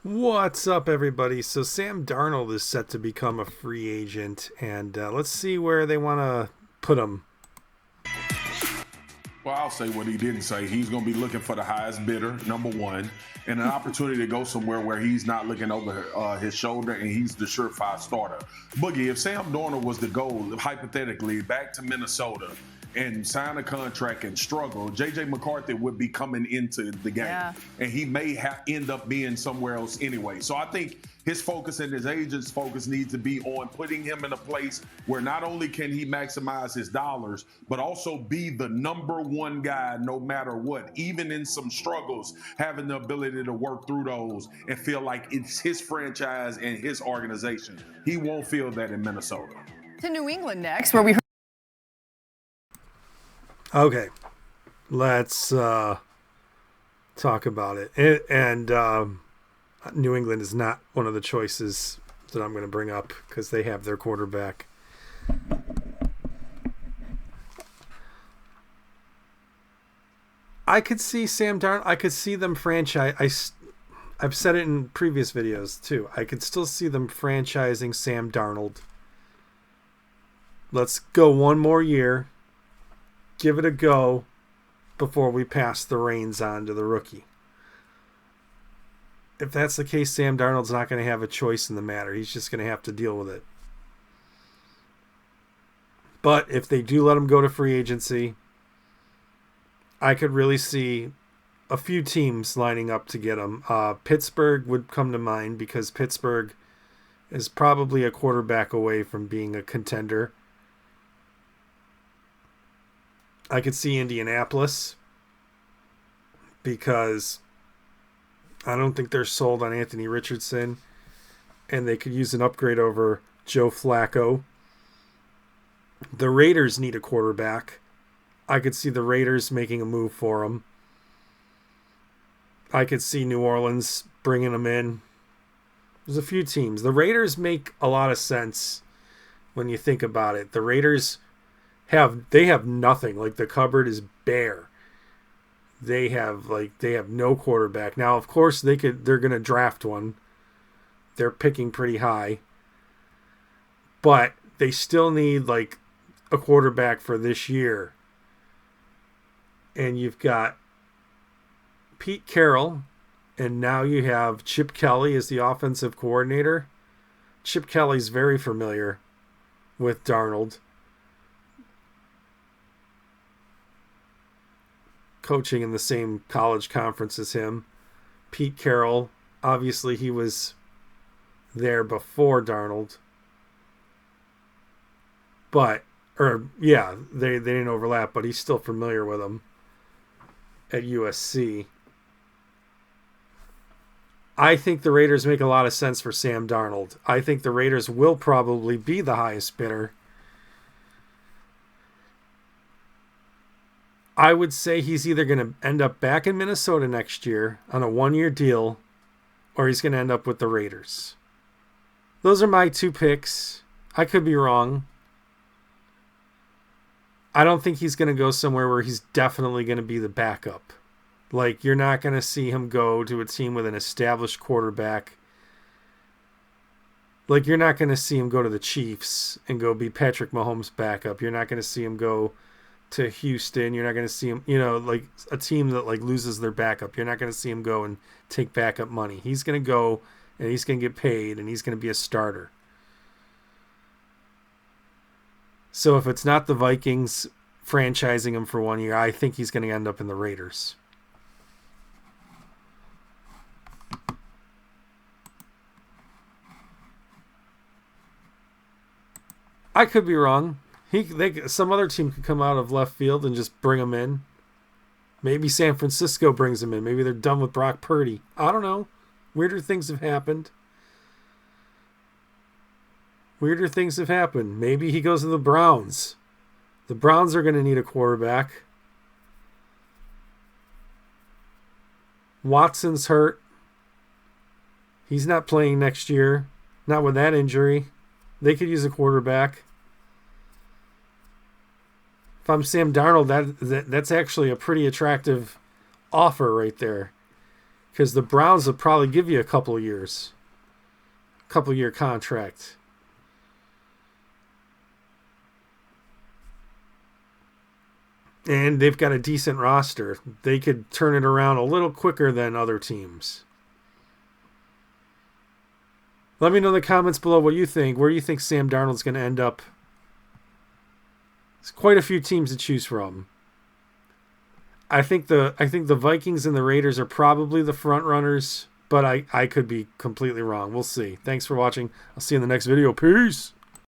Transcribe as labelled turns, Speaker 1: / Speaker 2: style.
Speaker 1: What's up, everybody? So Sam Darnold is set to become a free agent, and let's see where they want to put him.
Speaker 2: Well, I'll say what he didn't say. He's going to be looking for the highest bidder, number one, and an opportunity to go somewhere where he's not looking over his shoulder and he's the surefire starter. Boogie, if Sam Darnold was to go, hypothetically, back to Minnesota and sign a contract and struggle, J.J. McCarthy would be coming into the game. Yeah. And he may end up being somewhere else anyway. So I think his focus and his agent's focus needs to be on putting him in a place where not only can he maximize his dollars, but also be the number one guy no matter what, even in some struggles, having the ability to work through those and feel like it's his franchise and his organization. He won't feel that in Minnesota.
Speaker 3: To New England next, where we heard.
Speaker 1: Okay, let's talk about it. New England is not one of the choices that I'm going to bring up because they have their quarterback. I could see Sam Darnold. I could see them franchise. I've said it in previous videos too. I could still see them franchising Sam Darnold. Let's go one more year. Give it a go before we pass the reins on to the rookie. If that's the case, Sam Darnold's not going to have a choice in the matter. He's just going to have to deal with it. But if they do let him go to free agency, I could really see a few teams lining up to get him. Pittsburgh would come to mind because Pittsburgh is probably a quarterback away from being a contender. I could see Indianapolis because I don't think they're sold on Anthony Richardson, and they could use an upgrade over Joe Flacco. The Raiders need a quarterback. I could see the Raiders making a move for him. I could see New Orleans bringing him in. There's a few teams. The Raiders make a lot of sense when you think about it. The Raiders have nothing. Like, the cupboard is bare. They have no quarterback. Now, of course, they're going to draft one. They're picking pretty high. But they still need like a quarterback for this year. And you've got Pete Carroll, and now you have Chip Kelly as the offensive coordinator. Chip Kelly's very familiar with Darnold, coaching in the same college conference as him. Pete Carroll, obviously he was there before Darnold. They didn't overlap, but he's still familiar with him at USC. I think the Raiders make a lot of sense for Sam Darnold. I think the Raiders will probably be the highest bidder. I would say he's either going to end up back in Minnesota next year on a one-year deal, or he's going to end up with the Raiders. Those are my two picks. I could be wrong. I don't think he's going to go somewhere where he's definitely going to be the backup. Like, you're not going to see him go to a team with an established quarterback. Like, you're not going to see him go to the Chiefs and go be Patrick Mahomes' backup. You're not going to see him go to Houston. You're not going to see him, like a team that like loses their backup. You're not going to see him go and take backup money. He's going to go and he's going to get paid and he's going to be a starter. So if it's not the Vikings franchising him for 1 year, I think he's going to end up in the Raiders. I could be wrong. Some other team could come out of left field and just bring him in. Maybe San Francisco brings him in. Maybe they're done with Brock Purdy. I don't know. Weirder things have happened. Maybe he goes to the Browns. The Browns are going to need a quarterback. Watson's hurt. He's not playing next year. Not with that injury. They could use a quarterback. If I'm Sam Darnold, that's actually a pretty attractive offer right there. because the Browns will probably give you a couple of years. Couple-year contract. And they've got a decent roster. They could turn it around a little quicker than other teams. Let me know in the comments below what you think. Where do you think Sam Darnold's going to end up? There's quite a few teams to choose from. I think the Vikings and the Raiders are probably the front runners, but I could be completely wrong. We'll see. Thanks for watching. I'll see you in the next video. Peace.